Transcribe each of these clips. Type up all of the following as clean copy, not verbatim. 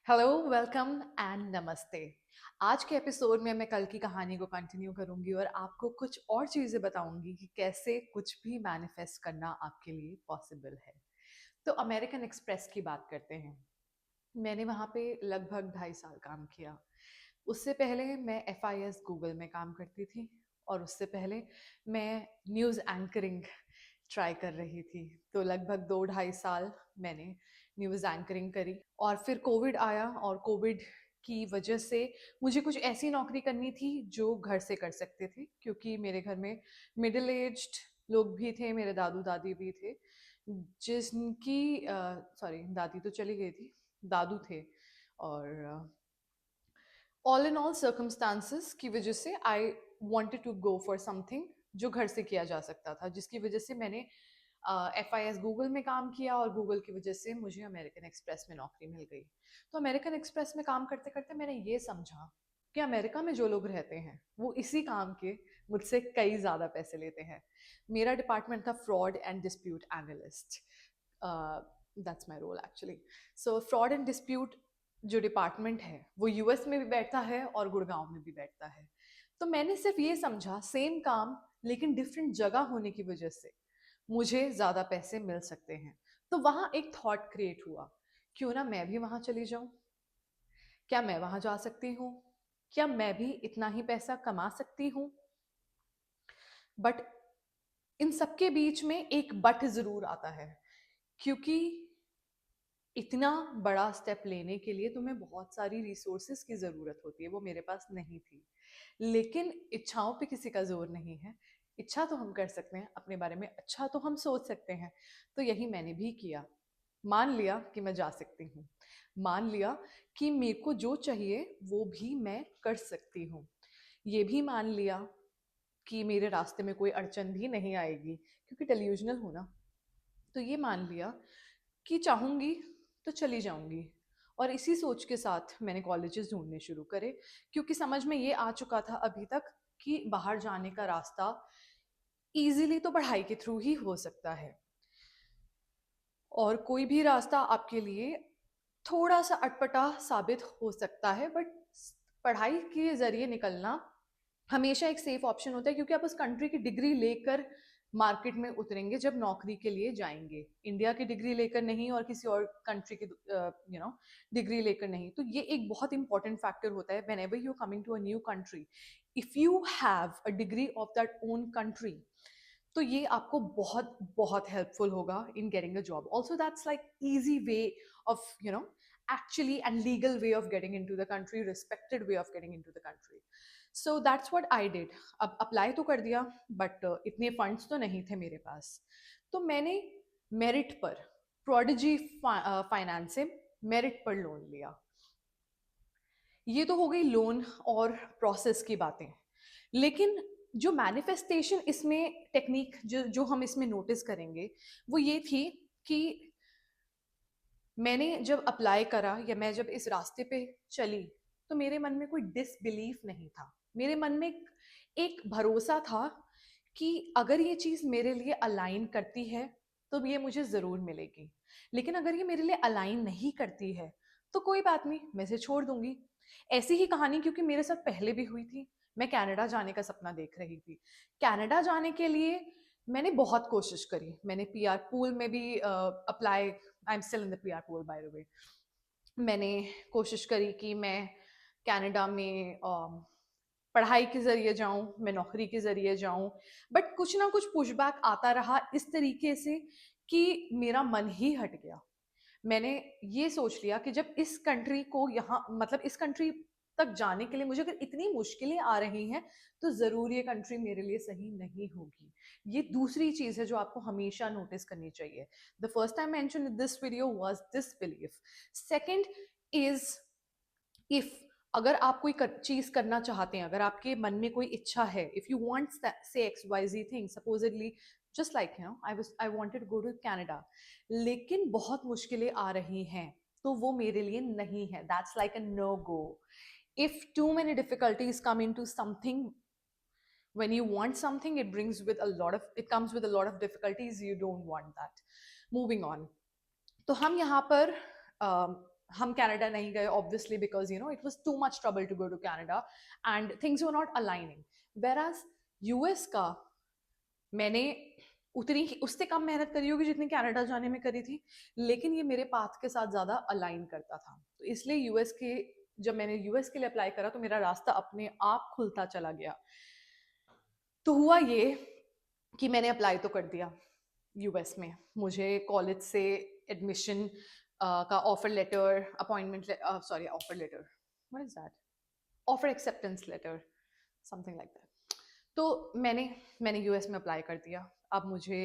Hello, welcome and नमस्ते। आज के एपिसोड में मैं कल की कहानी को कंटिन्यू करूंगी और आपको कुछ और चीज़ें बताऊंगी कि कैसे कुछ भी मैनिफेस्ट करना आपके लिए पॉसिबल है। तो अमेरिकन एक्सप्रेस की बात करते हैं। मैंने वहाँ पे लगभग 2.5 साल काम किया। उससे पहले मैं FIS गूगल में काम करती थी और उससे पहले मैं न्यूज़ एंकरिंग ट्राई कर रही थी। तो लगभग 2-2.5 साल मैंने न्यूज़ एंकरिंग करी और फिर कोविड आया और कोविड की वजह से मुझे कुछ ऐसी नौकरी करनी थी जो घर से कर सकते थे, क्योंकि मेरे घर में मिडिल एज्ड लोग भी थे, मेरे दादू दादी भी थे, जिनकी सॉरी दादी तो चली गई थी, दादू थे। और ऑल इन ऑल सर्कमस्टांसिस की वजह से I wanted to go for something जो घर से किया जा सकता था, जिसकी वजह से मैंने FIS गूगल में काम किया और गूगल की वजह से मुझे अमेरिकन एक्सप्रेस में नौकरी मिल गई। तो अमेरिकन एक्सप्रेस में काम करते करते मैंने ये समझा कि अमेरिका में जो लोग रहते हैं वो इसी काम के मुझसे कई ज़्यादा पैसे लेते हैं। मेरा डिपार्टमेंट था fraud and dispute analyst. That's my role actually. So fraud and dispute जो डिपार्टमेंट है वो US में भी बैठता है और गुड़गांव में भी बैठता है। तो मैंने सिर्फ ये समझा सेम काम लेकिन डिफरेंट जगह होने की वजह से मुझे ज्यादा पैसे मिल सकते हैं। तो वहां एक थॉट क्रिएट हुआ, क्यों ना मैं भी वहां चली जाऊं। क्या मैं वहां जा सकती हूँ? क्या मैं भी इतना ही पैसा कमा सकती हूँ? बट इन सबके बीच में एक बट जरूर आता है, क्योंकि इतना बड़ा स्टेप लेने के लिए तुम्हें बहुत सारी रिसोर्सेस की ज़रूरत होती है, वो मेरे पास नहीं थी। लेकिन इच्छाओं पे किसी का जोर नहीं है। इच्छा तो हम कर सकते हैं, अपने बारे में अच्छा तो हम सोच सकते हैं। तो यही मैंने भी किया। मान लिया कि मैं जा सकती हूँ, मान लिया कि मेरे को जो चाहिए वो भी मैं कर सकती हूँ, ये भी मान लिया कि मेरे रास्ते में कोई अड़चन भी नहीं आएगी, क्योंकि डेल्यूजनल हूँ ना। तो ये मान लिया कि चाहूंगी तो चली जाऊंगी। और इसी सोच के साथ मैंने कॉलेजेस ढूंढने शुरू करे, क्योंकि समझ में ये आ चुका था अभी तक कि बाहर जाने का रास्ता इजीली तो पढ़ाई के थ्रू ही हो सकता है, और कोई भी रास्ता आपके लिए थोड़ा सा अटपटा साबित हो सकता है, बट पढ़ाई के जरिए निकलना हमेशा एक सेफ ऑप्शन होता है, क्योंकि आप उस कंट्री की डिग्री लेकर मार्केट में उतरेंगे जब नौकरी के लिए जाएंगे। इंडिया की डिग्री लेकर नहीं और किसी और कंट्री की डिग्री लेकर नहीं। तो ये एक बहुत इंपॉर्टेंट फैक्टर होता है whenever you coming to a new country. If you have a degree of that own country, तो ये आपको बहुत बहुत हेल्पफुल होगा in getting a job. Also that's like easy way of actually and legal way of getting into the country, respected way of getting into the country. So that's what I did. अब apply तो कर दिया, but इतने funds तो नहीं थे मेरे पास। तो मैंने मेरिट पर, प्रोडिजी फाइनेंस से मेरिट पर लोन लिया। ये तो हो गई लोन और प्रोसेस की बातें। लेकिन जो मैनिफेस्टेशन इसमें टेक्निक जो हम इसमें नोटिस करेंगे वो ये थी कि मैंने जब अप्लाई करा या मैं जब इस रास्ते पे चली, तो मेरे मन में कोई डिसबिलीफ नहीं था। मेरे मन में एक भरोसा था कि अगर ये चीज मेरे लिए अलाइन करती है तो ये मुझे जरूर मिलेगी। लेकिन अगर ये मेरे लिए अलाइन नहीं करती है तो कोई बात नहीं, मैं इसे छोड़ दूंगी। ऐसी ही कहानी क्योंकि मेरे साथ पहले भी हुई थी। मैं कनाडा जाने का सपना देख रही थी। कनाडा जाने के लिए मैंने बहुत कोशिश करी। मैंने PR पूल में भी apply, I am still in the PR pool by the way. मैंने कोशिश करी कि मैं कनाडा में पढ़ाई के जरिए जाऊं, मैं नौकरी के जरिए जाऊं, बट कुछ ना कुछ पुशबैक आता रहा इस तरीके से कि मेरा मन ही हट गया। मैंने ये सोच लिया कि जब इस कंट्री को यहाँ, मतलब इस कंट्री तक जाने के लिए मुझे अगर इतनी मुश्किलें आ रही हैं, तो जरूर ये कंट्री मेरे लिए सही नहीं होगी। ये दूसरी चीज है जो आपको हमेशा नोटिस करनी चाहिए। The first time mention in this video was this belief. Second is, if अगर आप कोई चीज करना चाहते हैं, अगर आपके मन में कोई इच्छा है, if you want say XYZ thing, supposedly just like I wanted to go to Canada, लेकिन बहुत मुश्किलें आ रही हैं, तो वो मेरे लिए नहीं है। That's like a no go. if too many difficulties come into something, when you want something, it comes with a lot of difficulties, you don't want that. Moving on, तो हम यहाँ पर हम कनाडा नहीं गए obviously because you know it was too much trouble to go to Canada and things were not aligning. Whereas US का मैंने उतनी उससे कम मेहनत करी होगी जितनी कनाडा जाने में करी थी, लेकिन ये मेरे पाथ के साथ ज़्यादा अलाइन करता था। तो इसलिए यूएस के जब मैंने यूएस के लिए अप्लाई करा तो मेरा रास्ता अपने आप खुलता चला गया। तो हुआ ये कि मैंने अप्लाई तो कर दिया यूएस में। मुझे कॉलेज से एडमिशन का offer letter, appointment, sorry offer letter, what is that, offer acceptance letter, something like that. तो मैंने यूएस में अप्लाई कर दिया। अब मुझे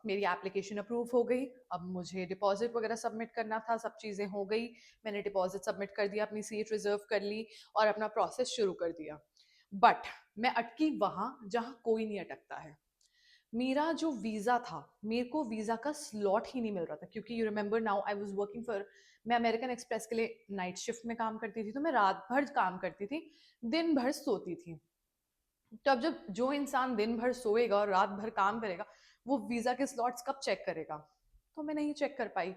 मेरी एप्लीकेशन अप्रूव हो गई। अब मुझे डिपॉजिट वगैरह सबमिट करना था, सब चीज़ें हो गई। मैंने डिपॉजिट सबमिट कर दिया, अपनी सीट रिजर्व कर ली और अपना प्रोसेस शुरू कर दिया। बट मैं अटकी वहाँ जहाँ कोई नहीं अटकता है। मेरा जो वीज़ा था, मेरे को वीज़ा का स्लॉट ही नहीं मिल रहा था, क्योंकि you remember now I was working for, मैं अमेरिकन एक्सप्रेस के लिए नाइट शिफ्ट में काम करती थी, तो मैं रात भर काम करती थी, दिन भर सोती थी। तो अब जब जो इंसान दिन भर सोएगा और रात भर काम करेगा, वो वीज़ा के स्लॉट्स कब चेक करेगा? तो मैं नहीं चेक कर पाई।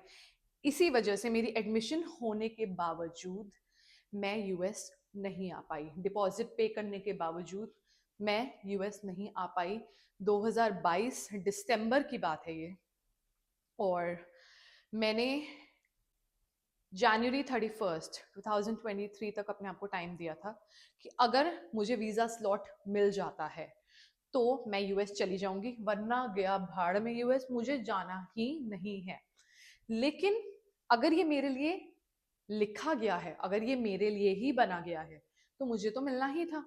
इसी वजह से मेरी एडमिशन होने के बावजूद मैं यूएस नहीं आ पाई। डिपॉजिट पे करने के बावजूद मैं यूएस नहीं आ पाई। 2022 दिसंबर की बात है ये। और मैंने जनवरी 31 2023 तक अपने आप को टाइम दिया था कि अगर मुझे वीज़ा स्लॉट मिल जाता है तो मैं यूएस चली जाऊंगी, वरना गया भाड़ में यूएस, मुझे जाना ही नहीं है। लेकिन अगर ये मेरे लिए लिखा गया है, अगर ये मेरे लिए ही बना गया है, तो मुझे तो मिलना ही था।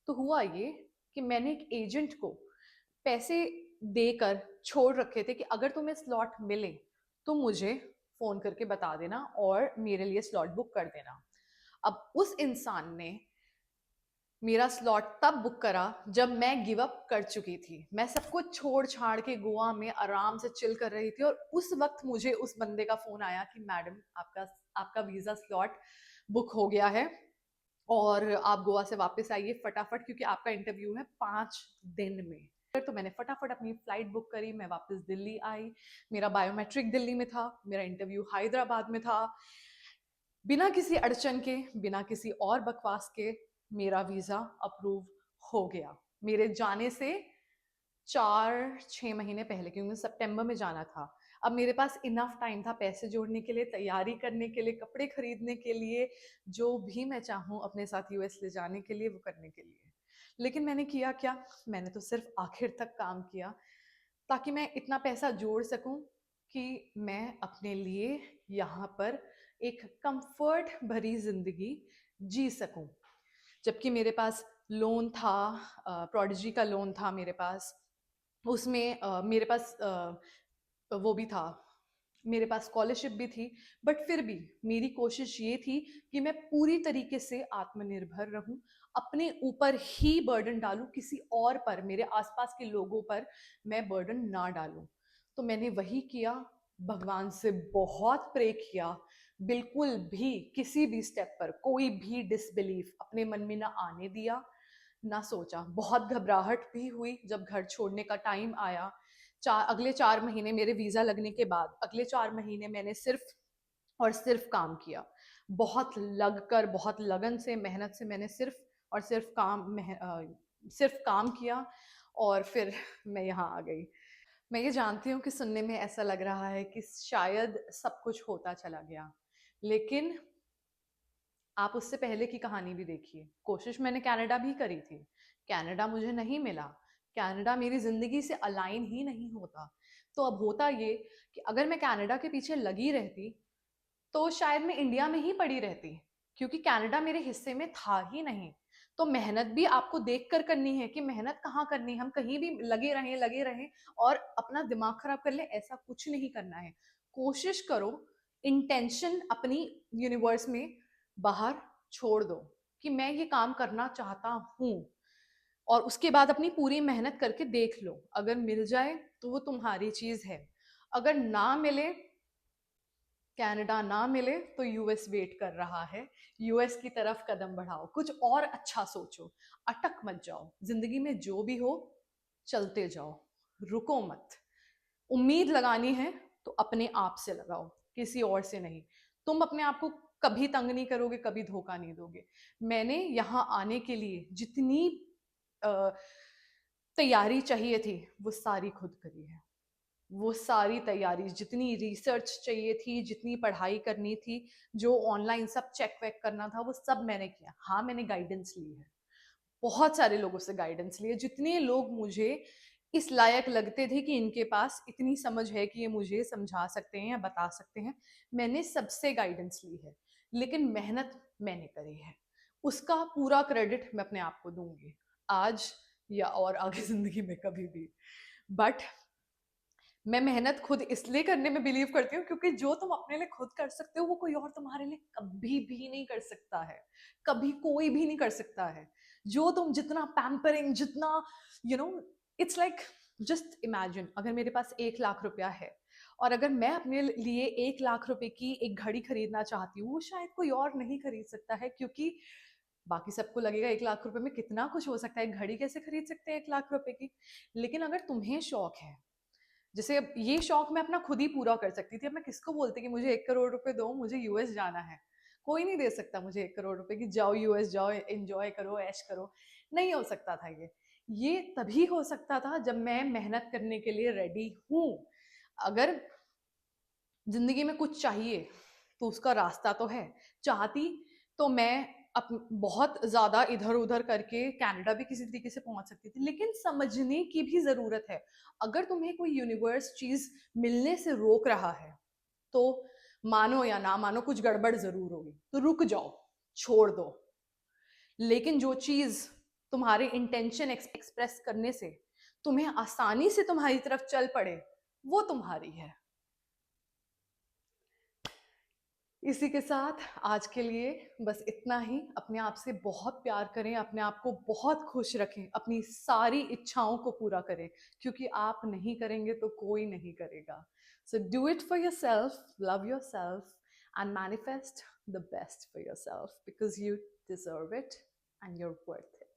तो हुआ ये कि मैंने एक एजेंट को पैसे देकर छोड़ रखे थे कि अगर तुम्हें स्लॉट मिले तो मुझे फोन करके बता देना और मेरे लिए स्लॉट बुक कर देना। अब उस इंसान ने मेरा स्लॉट तब बुक करा जब मैं गिव अप कर चुकी थी। मैं सब कुछ छोड़ छाड़ के गोवा में आराम से चिल कर रही थी, और उस वक्त मुझे उस बंदे का फोन आया कि मैडम आपका आपका वीजा स्लॉट बुक हो गया है और आप गोवा से वापस आइए फटाफट, क्योंकि आपका इंटरव्यू है 5 दिन में। तो मैंने फटाफट अपनी फ्लाइट बुक करी, मैं वापस दिल्ली आई। मेरा बायोमेट्रिक दिल्ली में था, मेरा इंटरव्यू हैदराबाद में था। बिना किसी अड़चन के, बिना किसी और बकवास के मेरा वीज़ा अप्रूव हो गया मेरे जाने से 4-6 महीने पहले, क्योंकि सितंबर में जाना था। अब मेरे पास इनफ टाइम था पैसे जोड़ने के लिए, तैयारी करने के लिए, कपड़े खरीदने के लिए, जो भी मैं चाहूँ अपने साथ यूएस ले जाने के लिए, वो करने के लिए। लेकिन मैंने किया क्या? मैंने तो सिर्फ आखिर तक काम किया ताकि मैं इतना पैसा जोड़ सकूं कि मैं अपने लिए यहाँ पर एक कंफर्ट भरी जिंदगी जी सकूं। जबकि मेरे पास लोन था, प्रोडिजी का लोन था मेरे पास, उसमें मेरे पास वो भी था, मेरे पास स्कॉलरशिप भी थी। बट फिर भी मेरी कोशिश ये थी कि मैं पूरी तरीके से आत्मनिर्भर रहूं, अपने ऊपर ही बर्डन डालूं, किसी और पर, मेरे आसपास के लोगों पर मैं बर्डन ना डालूं। तो मैंने वही किया, भगवान से बहुत प्रे किया, बिल्कुल भी किसी भी स्टेप पर कोई भी डिसबिलीफ अपने मन में ना आने दिया, ना सोचा। बहुत घबराहट भी हुई जब घर छोड़ने का टाइम आया। अगले 4 महीने मेरे वीज़ा लगने के बाद, अगले 4 महीने मैंने सिर्फ और सिर्फ काम किया। बहुत लग कर, बहुत लगन से, मेहनत से मैंने सिर्फ और सिर्फ सिर्फ काम किया, और फिर मैं यहाँ आ गई। मैं ये जानती हूँ कि सुनने में ऐसा लग रहा है कि शायद सब कुछ होता चला गया, लेकिन आप उससे पहले की कहानी भी देखिए। कोशिश मैंने कनाडा भी करी थी, कनाडा मुझे नहीं मिला, कनाडा मेरी जिंदगी से अलाइन ही नहीं होता। तो अब होता ये कि अगर मैं कनाडा के पीछे लगी रहती तो शायद मैं इंडिया में ही पड़ी रहती, क्योंकि कनाडा मेरे हिस्से में था ही नहीं। तो मेहनत भी आपको देख कर करनी है कि मेहनत कहाँ करनी है। हम कहीं भी लगे रहें और अपना दिमाग खराब कर ले, ऐसा कुछ नहीं करना है। कोशिश करो, इंटेंशन अपनी यूनिवर्स में बाहर छोड़ दो कि मैं ये काम करना चाहता हूँ, और उसके बाद अपनी पूरी मेहनत करके देख लो। अगर मिल जाए तो वो तुम्हारी चीज है, अगर ना मिले, कनाडा ना मिले, तो यूएस वेट कर रहा है। यूएस की तरफ कदम बढ़ाओ, कुछ और अच्छा सोचो, अटक मत जाओ। जिंदगी में जो भी हो, चलते जाओ, रुको मत। उम्मीद लगानी है तो अपने आप से लगाओ, किसी और से नहीं। तुम अपने आप को कभी तंग नहीं करोगे, कभी धोखा नहीं दोगे। मैंने यहाँ आने के लिए जितनी अ, तैयारी चाहिए थी वो सारी खुद करी है। वो सारी तैयारी, जितनी रिसर्च चाहिए थी, जितनी पढ़ाई करनी थी, जो ऑनलाइन सब चेक वेक करना था, वो सब मैंने किया। हाँ, मैंने गाइडेंस ली है, बहुत सारे लोगों से गाइडेंस लिए। जितने लोग मुझे इस लायक लगते थे कि इनके पास इतनी समझ है कि ये मुझे समझा सकते हैं या बता सकते हैं, मैंने सबसे गाइडेंस ली है। लेकिन मेहनत मैंने करी है, उसका पूरा क्रेडिट मैं अपने आप को दूंगी, आज या और आगे जिंदगी में कभी भी। बट मैं मेहनत खुद इसलिए करने में बिलीव करती हूँ क्योंकि जो तुम अपने लिए खुद कर सकते हो वो कोई और तुम्हारे लिए कभी भी नहीं कर सकता है। कभी कोई भी नहीं कर सकता है। जो तुम जितना पैम्परिंग, जितना you know, it's like, just imagine, अगर मेरे पास 1 लाख रुपया है और अगर मैं अपने लिए 1 लाख रुपए की एक घड़ी खरीदना चाहती हूँ, वो शायद कोई और नहीं खरीद सकता है, क्योंकि बाकी सबको लगेगा 1 लाख रुपए में कितना कुछ हो सकता है, एक घड़ी कैसे खरीद सकते हैं 1 लाख रुपए की। लेकिन अगर तुम्हें शौक है, जैसे अब ये शौक मैं अपना खुद ही पूरा कर सकती थी। अब मैं किसको बोलती कि मुझे 1 करोड़ रुपए दो, मुझे यूएस जाना है। कोई नहीं दे सकता मुझे 1 करोड़ रुपए कि जाओ यूएस जाओ, एंजॉय करो, ऐश करो। नहीं हो सकता था ये तभी हो सकता था जब मैं मेहनत करने के लिए रेडी हूँ। अगर जिंदगी में कुछ चाहिए तो उसका रास्ता तो है। चाहती तो मैं बहुत ज्यादा इधर उधर करके कनाडा भी किसी तरीके से पहुंच सकती थी, लेकिन समझने की भी जरूरत है। अगर तुम्हें कोई यूनिवर्स चीज मिलने से रोक रहा है तो मानो या ना मानो कुछ गड़बड़ जरूर होगी, तो रुक जाओ, छोड़ दो। लेकिन जो चीज तुम्हारे इंटेंशन एक्सप्रेस करने से तुम्हें आसानी से तुम्हारी तरफ चल पड़े, वो तुम्हारी है। इसी के साथ आज के लिए बस इतना ही। अपने आप से बहुत प्यार करें, अपने आप को बहुत खुश रखें, अपनी सारी इच्छाओं को पूरा करें, क्योंकि आप नहीं करेंगे तो कोई नहीं करेगा। So do it for your self, love your self and manifest the best for your self, because you deserve it and you're worth it.